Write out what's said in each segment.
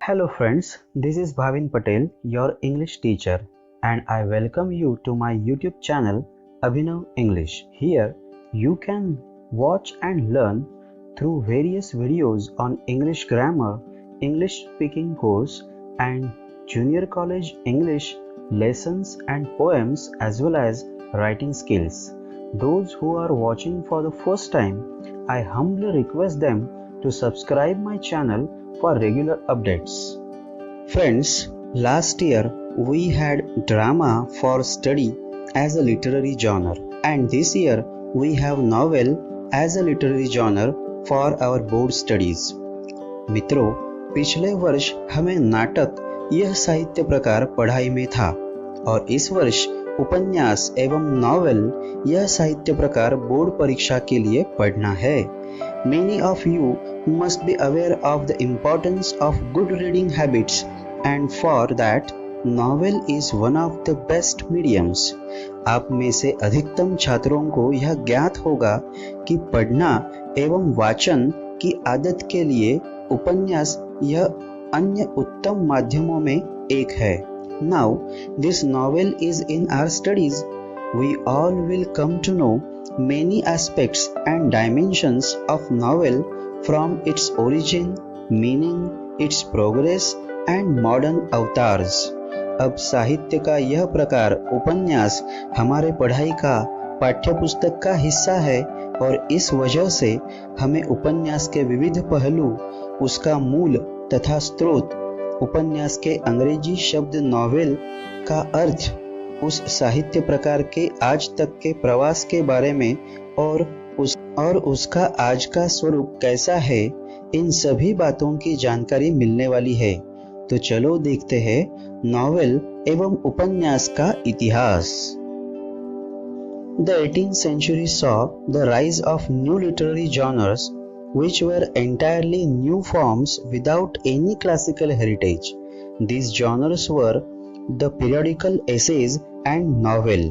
Hello friends, this is Bhavin Patel, your English teacher, and I welcome you to my YouTube channel Abhinav English. Here you can watch and learn through various videos on English grammar, English speaking course, and junior college English lessons and poems as well as writing skills. Those who are watching for the first time, I humbly request them to subscribe my channel for regular updates. Friends, last year we had drama for study as a literary genre, and this year we have novel as a literary genre for our board studies. मित्रों, पिछले वर्ष हमें नाटक यह साहित्य प्रकार पढ़ाई में था और इस वर्ष उपन्यास एवं नॉवेल यह साहित्य प्रकार बोर्ड परीक्षा के लिए पढ़ना है. Many of you must be aware of the importance of good reading habits, and for that, novel is one of the best mediums. आप में से अधिकतम छात्रों को यह ज्ञात होगा कि पढ़ना एवं वाचन की आदत के लिए उपन्यास यह अन्य उत्तम माध्यमों में एक है. Now, this novel is in our studies. We all will come to know many aspects and dimensions of novel from its origin, meaning, its progress and modern avatars. अब साहित्य का यह प्रकार उपन्यास हमारे पढ़ाई का पाठ्यपुस्तक का हिस्सा है और इस वजह से हमें उपन्यास के विविध पहलू, उसका मूल तथा स्रोत, उपन्यास के अंग्रेजी शब्द नॉवेल का अर्थ, उस साहित्य प्रकार के आज तक के प्रवास के बारे में और उसका आज का स्वरूप कैसा है, इन सभी बातों की जानकारी मिलने वाली है. तो चलो देखते हैं नॉवेल एवं उपन्यास का इतिहास. The 18th century saw the rise of new literary genres which were entirely new forms without any classical heritage. These genres were the periodical essays and novel.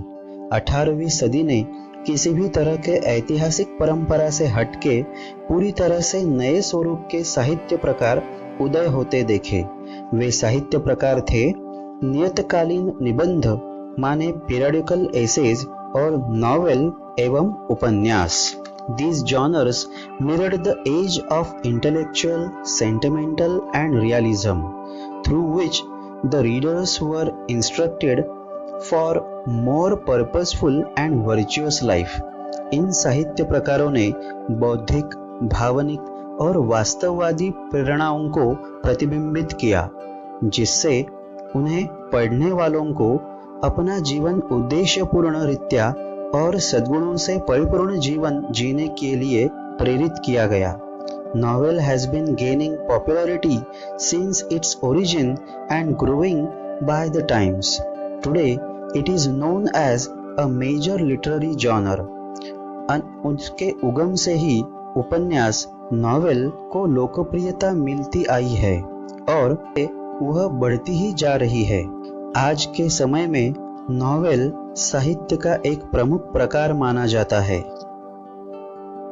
18वीं सदी ने किसी भी तरह के ऐतिहासिक परंपरा से हटके पूरी तरह से नए स्वरूप के साहित्य प्रकार उदय होते देखे. वे साहित्य प्रकार थे नियतकालीन निबंध माने periodical essays और novel एवं उपन्यास. These genres mirrored the age of intellectual, sentimental and realism, through which the readers were instructed for more purposeful and virtuous life. इन साहित्य प्रकारों ने बौद्धिक, भावनिक और वास्तववादी प्रेरणाओं को प्रतिबिंबित किया, जिससे उन्हें पढ़ने वालों को अपना जीवन उद्देश्यपूर्ण रीत्या और सद्गुणों से परिपूर्ण जीवन जीने के लिए प्रेरित किया गया. Novel has been gaining popularity since its origin and growing by the times. Today, it is known as a major literary genre. उसके उगम से ही उपन्यास नॉवेल को लोकप्रियता मिलती आई है और वह बढ़ती ही जा रही है. आज के समय में नॉवेल साहित्य का एक प्रमुख प्रकार माना जाता है.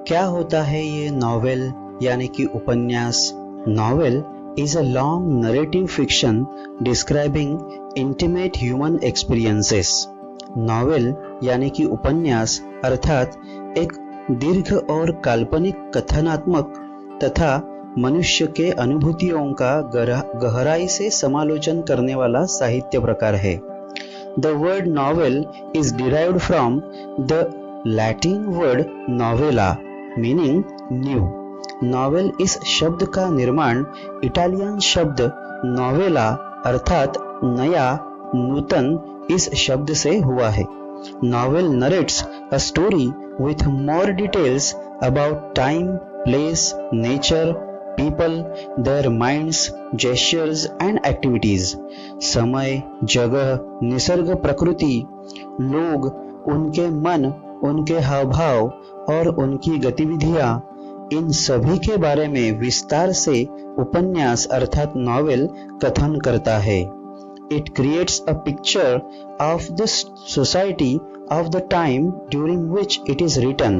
क्या होता है ये नॉवेल यानी कि उपन्यास? Novel is a long narrative fiction describing intimate human experiences. Novel यानी कि उपन्यास अर्थात एक दीर्घ और काल्पनिक कथनात्मक तथा मनुष्य के अनुभूतियों का गहराई से समालोचन करने वाला साहित्य प्रकार है. The word novel is derived from the Latin word novella, meaning new. Novel इस शब्द का निर्माण इटालियन शब्द नोवेला अर्थात नया, नूतन इस शब्द से हुआ है. Novel narrates a story with more details about time, place, nature, people, their minds, gestures and activities. समय, जगह, निसर्ग, प्रकृति, लोग, उनके मन, उनके हावभाव और उनकी गतिविधियां, इन सभी के बारे में विस्तार से उपन्यास अर्थात नॉवेल कथन करता है. It creates a picture of the society of the time during which it is written.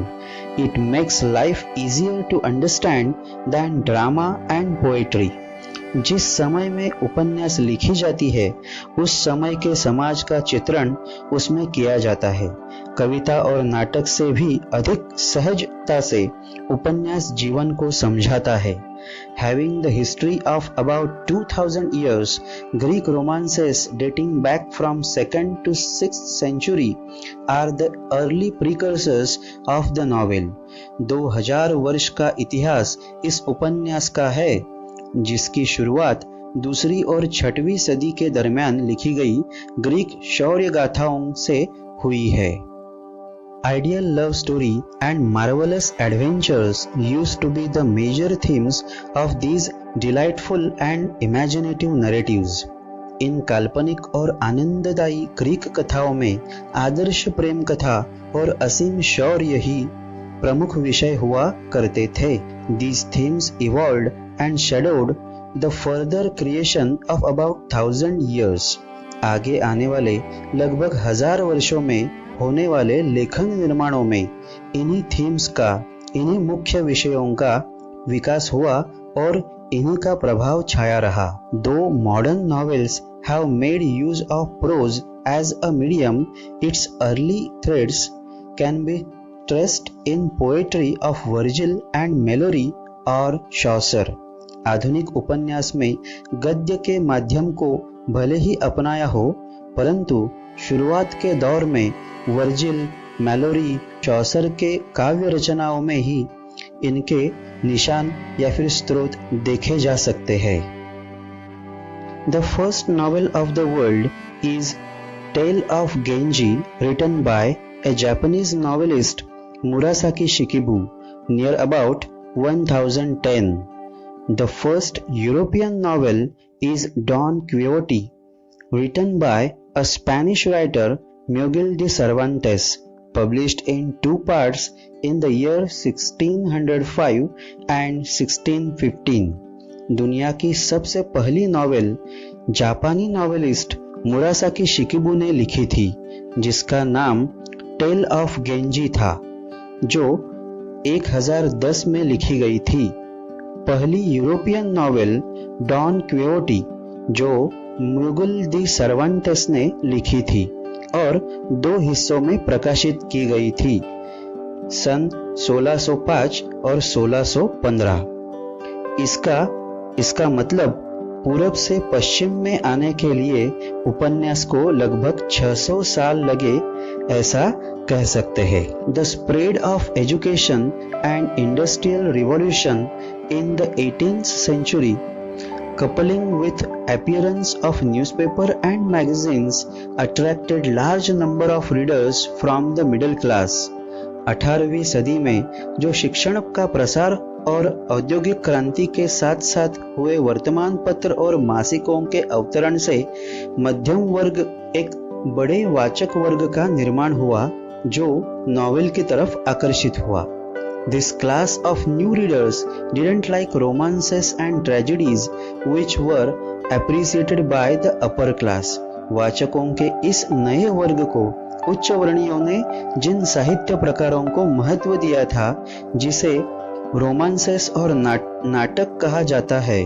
It makes life easier to understand than drama and poetry. जिस समय में उपन्यास लिखी जाती है उस समय के समाज का चित्रण उसमें किया जाता है। कविता और नाटक से भी अधिक सहजता से उपन्यास जीवन को समझाता है। Having the history of about 2000 years, Greek romances dating back from 2nd to 6th century are the early precursors of the novel. 2000 वर्ष का इतिहास इस उपन्यास का है, जिसकी शुरुआत दूसरी और छठवीं सदी के दरमियान लिखी गई ग्रीक शौर्य गाथाओं से हुई है। Ideal love story and marvelous adventures used to be the major themes of these delightful and imaginative narratives. इन काल्पनिक और आनंददायी ग्रीक कथाओं में आदर्श प्रेम कथा और असीम शौर्य ही प्रमुख विषय हुआ करते थे। These themes evolved and shadowed the further creation of about 1000 years. आगे आने वाले लगभग 1000 वर्षों में होने वाले लेखन निर्माणों में इन्हीं थीम्स का, इन्हीं मुख्य विषयों का विकास हुआ और इन्हीं का प्रभाव छाया रहा। Though modern novels have made use of prose as a medium, its early threads can be traced in poetry of Virgil and Malory और Chaucer. आधुनिक उपन्यास में गद्य के माध्यम को भले ही अपनाया हो, परंतु शुरुआत के दौर में वर्जिल, मैलोरी, चौसर के काव्य रचनाओं में ही इनके निशान या फिर स्रोत देखे जा सकते हैं। The first novel of the world is Tale of Genji, written by a Japanese novelist Murasaki Shikibu near about 1010. The first European novel is Don Quixote, written by a Spanish writer Miguel de Cervantes, published in two parts in the year 1605 and 1615. दुनिया की सबसे पहली novel जापानी novelist मुरासाकी शिकिबू ने लिखी थी, जिसका नाम टेल ऑफ गेंजी था, जो 1010 में लिखी गई थी। पहली यूरोपियन नॉवेल डॉन क्वियोटी, जो म्यूगल दी सर्वांटेस ने लिखी थी और 2 हिस्सों में प्रकाशित की गई थी, सन 1605 और 1615। इसका मतलब पूरब से पश्चिम में आने के लिए उपन्यास को लगभग 600 साल लगे, ऐसा कह सकते हैं। The spread of education and industrial revolution in the 18th century, coupling with appearance of newspaper and magazines, attracted large number of readers from the middle class. 18वीं सदी में जो शिक्षण का प्रसार और औद्योगिक क्रांति के साथ साथ हुए वर्तमान पत्र और मासिकों के अवतरण से मध्यम वर्ग, एक बड़े वाचक वर्ग का निर्माण हुआ, जो नॉवेल की तरफ आकर्षित हुआ। This class of new readers didn't like romances and tragedies which were appreciated by the upper class. वाचकों के इस नए वर्ग को उच्च वर्णियों ने जिन साहित्य प्रकारों को महत्व दिया था, जिसे रोमांसेस और नाटक कहा जाता है,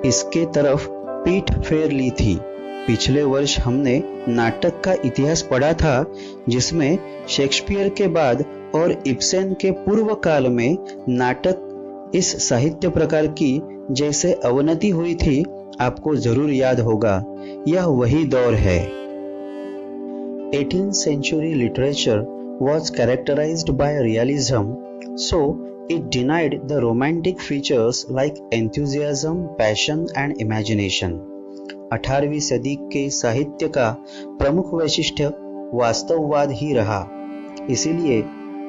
इसके तरफ पीठ फेर ली थी। पिछले वर्ष हमने नाटक का इतिहास पढ़ा था, जिसमें शेक्सपियर के बाद और इब्सेन के पूर्व काल में नाटक इस साहित्य प्रकार की जैसे अवनति हुई थी, आपको जरूर याद होगा। यह वही दौर है। 18th century literature was characterized by realism, so it denied the romantic features like enthusiasm, passion and imagination. 18वीं सदी के साहित्य का प्रमुख वैशिष्ट्य वास्तववाद ही रहा, इसीलिए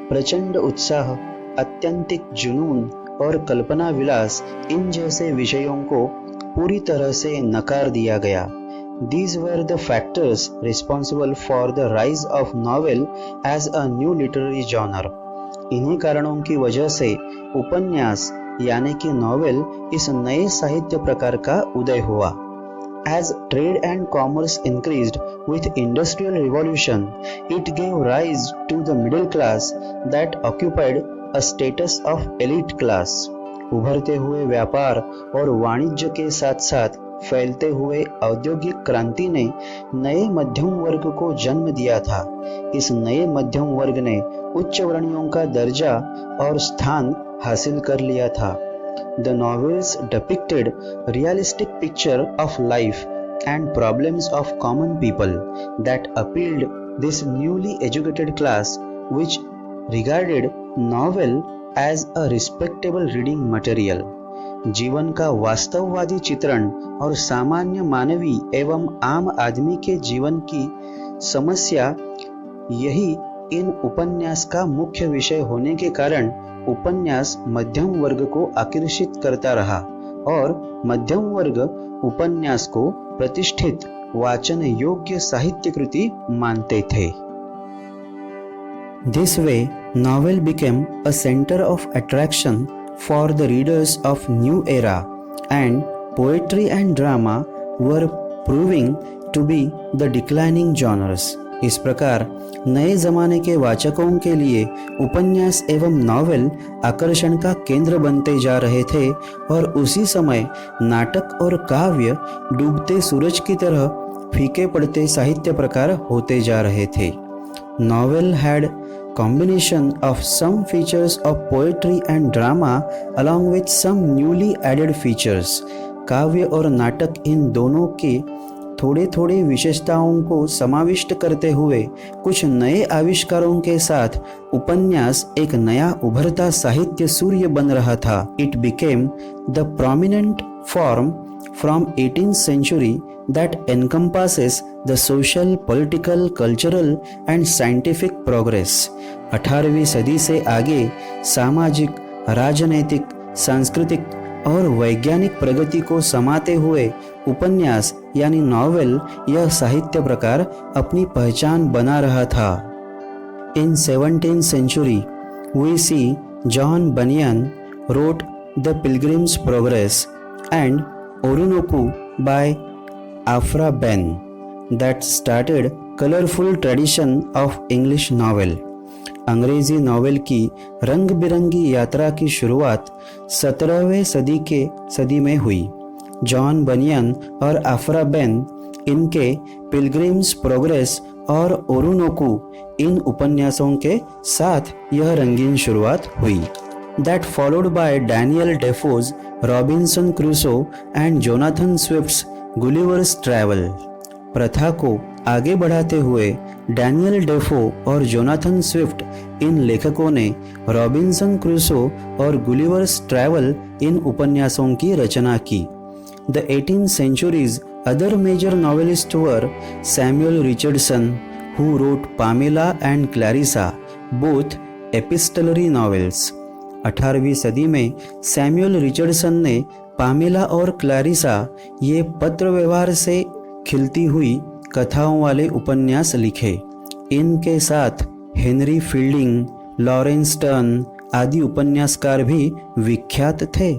प्रचंड उत्साह, अत्यंतिक जुनून और कल्पना विलास, इन जैसे विषयों को पूरी तरह से नकार दिया गया। These were the factors responsible for the rise of novel as a new literary genre. इन्हीं कारणों की वजह से उपन्यास यानी कि नॉवेल इस नए साहित्य प्रकार का उदय हुआ। As trade and commerce increased with industrial revolution, it gave rise to the middle class that occupied a status of elite class. उभरते हुए व्यापार और वाणिज्य के साथ साथ फैलते हुए औद्योगिक क्रांति ने नए मध्यम वर्ग को जन्म दिया था। इस नए मध्यम वर्ग ने उच्च वर्णियों का दर्जा और स्थान हासिल कर लिया था। The novels depicted realistic picture of life and problems of common people that appealed this newly educated class, which regarded novel as a respectable reading material. जीवन का वास्तववादी चित्रण और सामान्य मानवी एवं आम आदमी के जीवन की समस्या, यही इन उपन्यास का मुख्य विषय होने के कारण उपन्यास मध्यम वर्ग को आकर्षित करता रहा और मध्यम वर्ग उपन्यास को प्रतिष्ठित वाचन योग्य साहित्य कृति मानते थे। This way, novel became a center of attraction for the readers of new era, and poetry and drama were proving to be the declining genres. इस प्रकार नए जमाने के वाचकों के लिए उपन्यास एवं नॉवेल आकर्षण का केंद्र बनते जा रहे थे और उसी समय नाटक और काव्य डूबते सूरज की तरह फीके पड़ते साहित्य प्रकार होते जा रहे थे। Novel had combination of some features of poetry and drama along with some newly added features. काव्य और नाटक इन दोनों के थोड़े थोड़े विशेषताओं को समाविष्ट करते हुए कुछ नए आविष्कारों के साथ उपन्यास एक नया उभरता साहित्य सूर्य बन रहा था। It became the prominent form from 18th century that encompasses the social, political, cultural and scientific progress. 18वीं सदी से आगे सामाजिक, राजनैतिक, सांस्कृतिक और वैज्ञानिक प्रगति को समाते हुए उपन्यास यानी नॉवेल यह साहित्य प्रकार अपनी पहचान बना रहा था। In 17th century, we see John Bunyan wrote The Pilgrim's Progress and Orinoco by Aphra Behn that started colorful tradition of English novel. अंग्रेजी नॉवेल की रंग बिरंगी यात्रा की शुरुआत 17वें सदी में हुई। जॉन बनियन और आफ्रा बेन इनके पिलग्रिम्स प्रोग्रेस और ओरोनोको इन उपन्यासों के साथ यह रंगीन शुरुआत हुई। That followed by Daniel Defoe's Robinson Crusoe and Jonathan Swift's Gulliver's Travel। प्रथा को आगे बढ़ाते हुए डैनियल डेफो और जोनाथन स्विफ्ट इन लेखकों ने रॉबिन्सन क्रूसो और गुलिवर्स ट्रैवल इन उपन्यासों की रचना की। The 18th century's other major novelists were Samuel Richardson, who wrote Pamela and Clarissa, both epistolary novels। 18वीं सदी में सैमुअल रिचर्डसन ने पामेला और क्लारिसा ये पत्र व्यवहार से खिलती हुई कथाओं वाले उपन्यास लिखे। इनके साथ हेनरी फील्डिंग, लॉरेंस टर्न आदि उपन्यासकार भी विख्यात थे।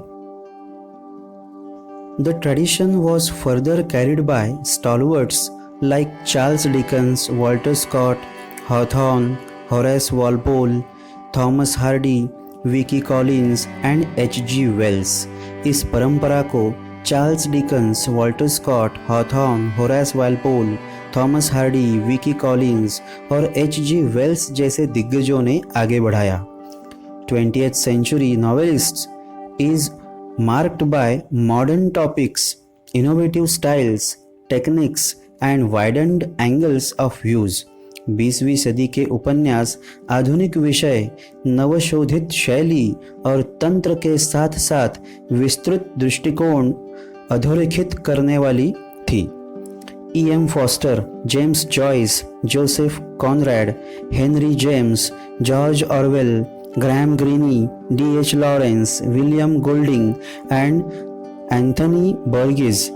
The tradition was further carried by stalwarts like Charles Dickens, Walter Scott, Hawthorne, Horace Walpole, Thomas Hardy, Wilkie Collins and H.G. Wells. इस परंपरा को Charles Dickens, Walter Scott, Hawthorne, Horace Walpole, Thomas Hardy, Wilkie Collins और H.G. Wales जैसे दिग्गजों ने आगे बढ़ाया। 20th century novelists is marked by modern topics, innovative styles, techniques and widened angles of views। 20वीं सदी के उपन्यास आधुनिक विषय, नवशोधित शैली और तंत्र के साथ साथ विस्तृत दृष्टिकोण अधोरेखित करने वाली थी। E.M. Forster, James Joyce, Joseph Conrad, Henry James, George Orwell, Graham Greene, D.H. Lawrence, William Golding and Anthony Burgess,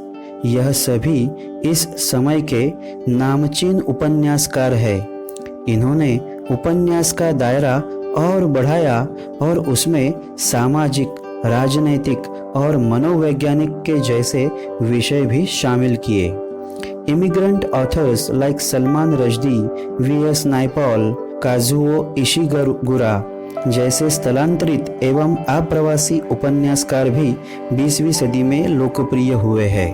यह सभी इस समय के नामचीन उपन्यासकार हैं। इन्होंने उपन्यास का दायरा और बढ़ाया और उसमें सामाजिक, राजनैतिक और मनोवैज्ञानिक के जैसे विषय भी शामिल किए। Immigrant authors like Salman Rushdie, V.S. Naipaul, Kazuo Ishiguro जैसे स्थलांतरित एवं अप्रवासी उपन्यासकार भी 20वीं सदी में लोकप्रिय हुए हैं।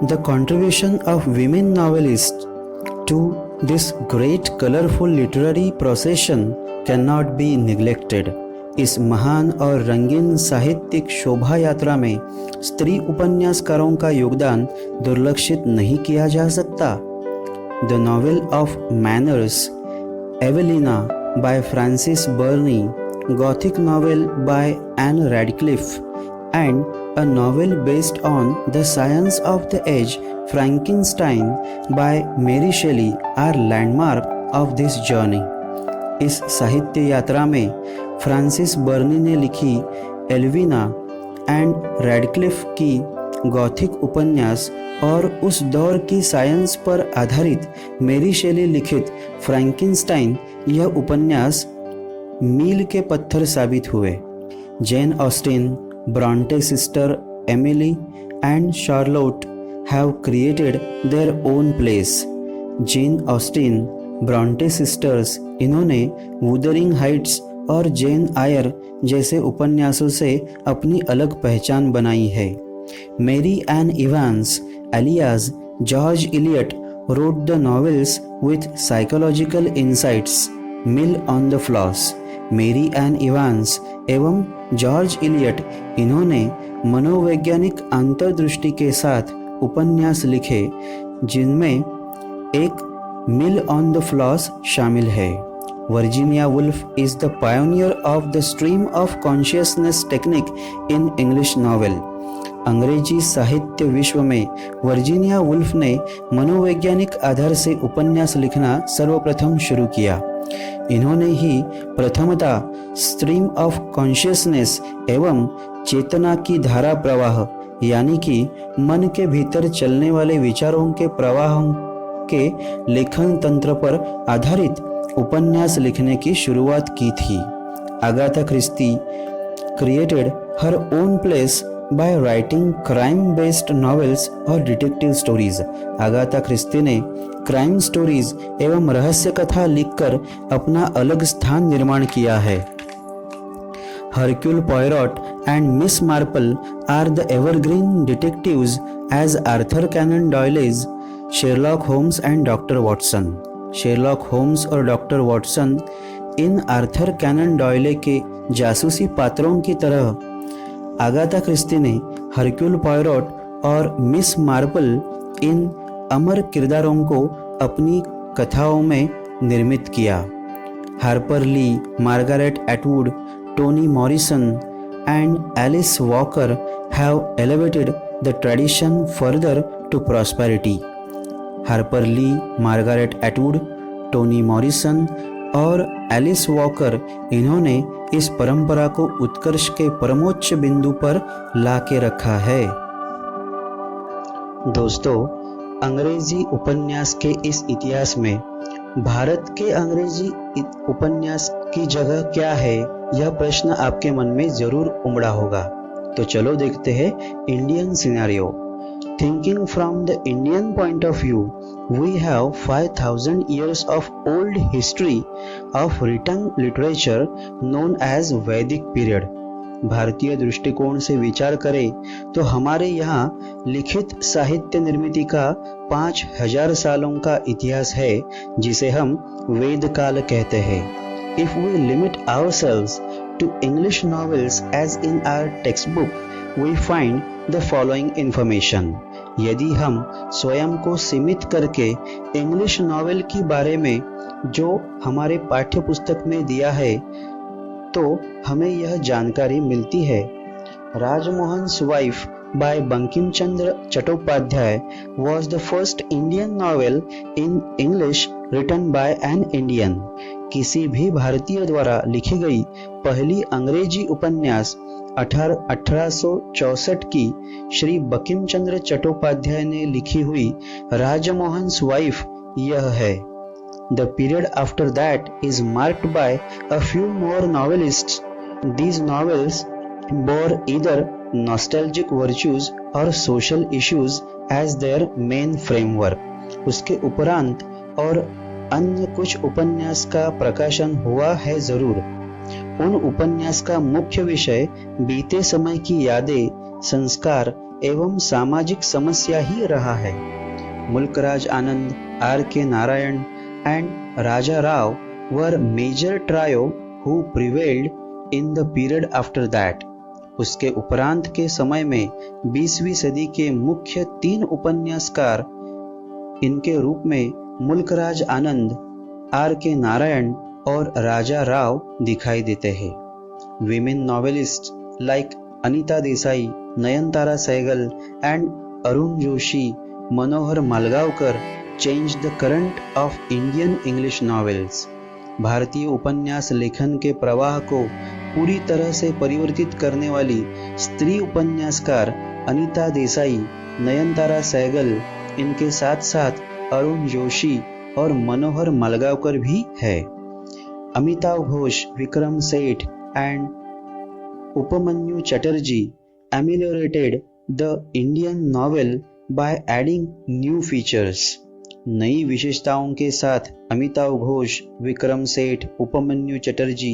The contribution of women novelist to this great colourful literary procession can not be neglected. इस महान और रंगीन साहित्यिक शोभा यात्रा में स्त्री उपन्यासकारों का योगदान दुर्लक्षित नहीं किया जा सकता। The novel of manners Evelina by Frances Burney, Gothic novel by Anne Radcliffe, and a novel based on The Science of the Age, Frankenstein by Mary Shelley are landmark of this journey. इस साहित्य यात्रा में Francis बर्नी ने लिखी Elvina and Radcliffe की Gothic उपन्यास और उस दौर की साइंस पर आधारित मेरी शेली लिखित फ्रैंकेनस्टाइन यह उपन्यास मील के पत्थर साबित हुए। Jane Austen, Brontë sister Emily and Charlotte have created their own place. Jane Austen, Brontë sisters, इन्होंने वुदरिंग हाइट्स और जेन आयर जैसे उपन्यासों से अपनी अलग पहचान बनाई है। Mary Ann Evans alias George Eliot wrote the novels with psychological insights. Mill on the Floss, मेरी एन इवांस एवं जॉर्ज इलियट, इन्होंने मनोवैज्ञानिक अंतर्दृष्टि के साथ उपन्यास लिखे जिनमें एक मिल ऑन द फ्लॉस शामिल है। Virginia Woolf is the pioneer of the stream of consciousness technique in English novel. अंग्रेजी साहित्य विश्व में वर्जीनिया वुल्फ ने मनोवैज्ञानिक आधार से उपन्यास लिखना सर्वप्रथम शुरू किया। इन्होंने ही प्रथमतः स्ट्रीम ऑफ कॉन्शियसनेस एवं चेतना की धारा प्रवाह यानी कि मन के भीतर चलने वाले विचारों के प्रवाह के लेखन तंत्र पर आधारित उपन्यास लिखने की शुरुआत की थी। Agatha Christie created her own place by writing crime-based novels और डिटेक्टिव स्टोरीज। अगाथा क्रिस्टी ने क्राइम स्टोरीज एवं रहस्य कथा लिखकर अपना अलग स्थान निर्माण किया है। Hercule Poirot and Miss Marple are the evergreen detectives as Arthur Conan Doyle's Sherlock Holmes and doctor Watson. Sherlock Holmes और डॉक्टर वॉटसन इन आर्थर कैनन डॉयले के जासूसी पात्रों की तरह अगाथा क्रिस्टी ने हरक्यूल पॉयरॉट और मिस मार्पल इन अमर किरदारों को अपनी कथाओं में निर्मित किया। Harper Lee, Margaret Atwood, Toni Morrison and Alice Walker have elevated the tradition further to prosperity. Harper Lee, Margaret Atwood, Toni Morrison और एलिस वॉकर, इन्होंने इस परंपरा को उत्कर्ष के परमोच्च बिंदु पर लाके रखा है। दोस्तों, अंग्रेजी उपन्यास के इस इतिहास में भारत के अंग्रेजी उपन्यास की जगह क्या है, यह प्रश्न आपके मन में जरूर उमड़ा होगा। तो चलो देखते हैं Indian scenario. Thinking from the Indian point of view, we have 5000 years of old history of written literature known as Vedic period. भारतीय दृष्टिकोण से विचार करें तो हमारे यहाँ लिखित साहित्य निर्मिति का 5000 सालों का इतिहास है, जिसे हम वेद काल कहते हैं। If we limit ourselves to English novels as in our textbook, we find the following information. यदि हम स्वयं को सीमित करके इंग्लिश नॉवेल के बारे में जो हमारे पाठ्य पुस्तक में दिया है तो हमें यह जानकारी मिलती है। Rajmohan's wife by Bankim Chandra Chattopadhyay was the first Indian novel in English written by an Indian. किसी भी भारतीय द्वारा लिखी गई पहली अंग्रेजी उपन्यास 1864 की श्री बंकिम चंद्र चट्टोपाध्याय ने लिखी हुई राजमोहन्स वाइफ यह है। The period after that is marked by a few more novelists. These novels bore either nostalgic virtues or social issues as their main framework. उसके उपरांत और अन्य कुछ उपन्यास का प्रकाशन हुआ है जरूर, उन उपन्यास का मुख्य विषय बीते समय की यादें, संस्कार एवं सामाजिक समस्या ही रहा है। मुल्कराज आनंद, R.K. Narayan and Raja Rao were major trio who prevailed in the period after that. उसके उपरांत के समय में 20वीं सदी के मुख्य 3 उपन्यासकार इनके रूप में मुल्कराज आनंद, R.K. नारायण और राजा राव दिखाई देते हैं। Women novelists like Anita Desai, Nayantara Sehgal and Arun Joshi, Manohar Malgaonkar changed the current of Indian English novels. भारतीय उपन्यास लेखन के प्रवाह को पूरी तरह से परिवर्तित करने वाली स्त्री उपन्यासकार अनीता देसाई, नयनतारा सहगल, इनके साथ साथ अरुण जोशी और मनोहर मालगांवकर भी है। Amitav Ghosh, Vikram Seth and Upamanyu Chatterjee ameliorated the Indian novel by adding new features. नई विशेषताओं के साथ अमिताव घोष, विक्रम सेठ, उपमन्यु चटर्जी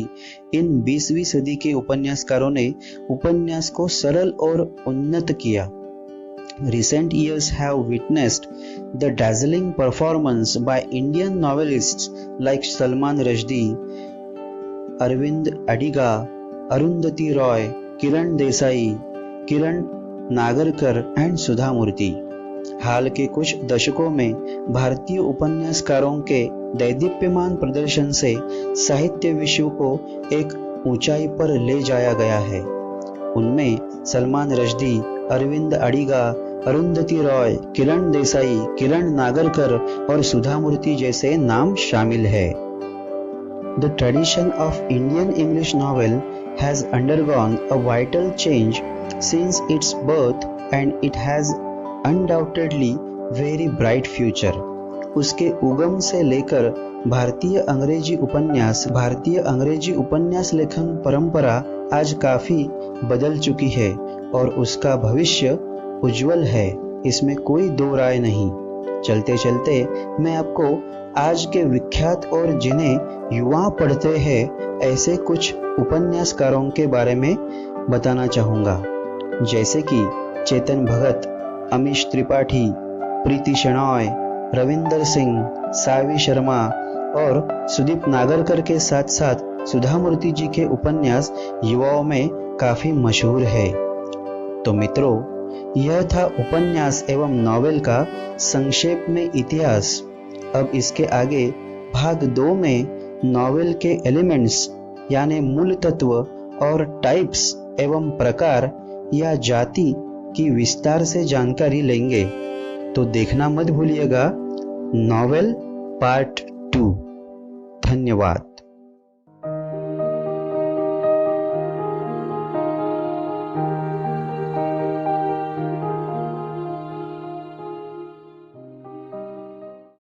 इन 20वीं सदी के उपन्यासकारों ने उपन्यास को सरल और उन्नत किया। Recent years have witnessed the dazzling performance by Indian novelists like Salman Rushdie, Aravind Adiga, Arundhati Roy, Kiran Desai, Kiran Nagarkar and Sudha Murthy. हाल के कुछ दशकों में भारतीय उपन्यासकारों के दैदीप्यमान प्रदर्शन से साहित्य विश्व को एक ऊंचाई पर ले जाया गया है। उनमें सलमान रश्दी, अरविंद अडिगा, अरुंधति रॉय, किरण देसाई, किरण नागरकर और सुधा मूर्ति जैसे नाम शामिल है। The tradition of Indian English novel has undergone a vital change since its birth and it has undoubtedly very bright future. उसके उगम से लेकर भारतीय अंग्रेजी उपन्यास लेखन परंपरा आज काफी बदल चुकी है और उसका भविष्य उज्जवल है, इसमें कोई दो राय नहीं। चलते चलते मैं आपको आज के विख्यात और जिन्हें युवा पढ़ते हैं ऐसे कुछ उपन्यासकारों के बारे में बताना चाहूँगा, जैसे कि चेतन भगत, अमीश त्रिपाठी, प्रीति शेणॉय, रविंदर सिंह, सावी शर्मा और सुदीप नागरकर के साथ साथ सुधा मूर्ति जी के उपन्यास युवाओं में काफ़ी मशहूर है। तो मित्रों, यह था उपन्यास एवं नॉवेल का संक्षेप में इतिहास। अब इसके आगे भाग 2 में नॉवेल के एलिमेंट्स यानी मूल तत्व और टाइप्स एवं प्रकार या जाति की विस्तार से जानकारी लेंगे। तो देखना मत भूलिएगा नॉवेल पार्ट 2। धन्यवाद।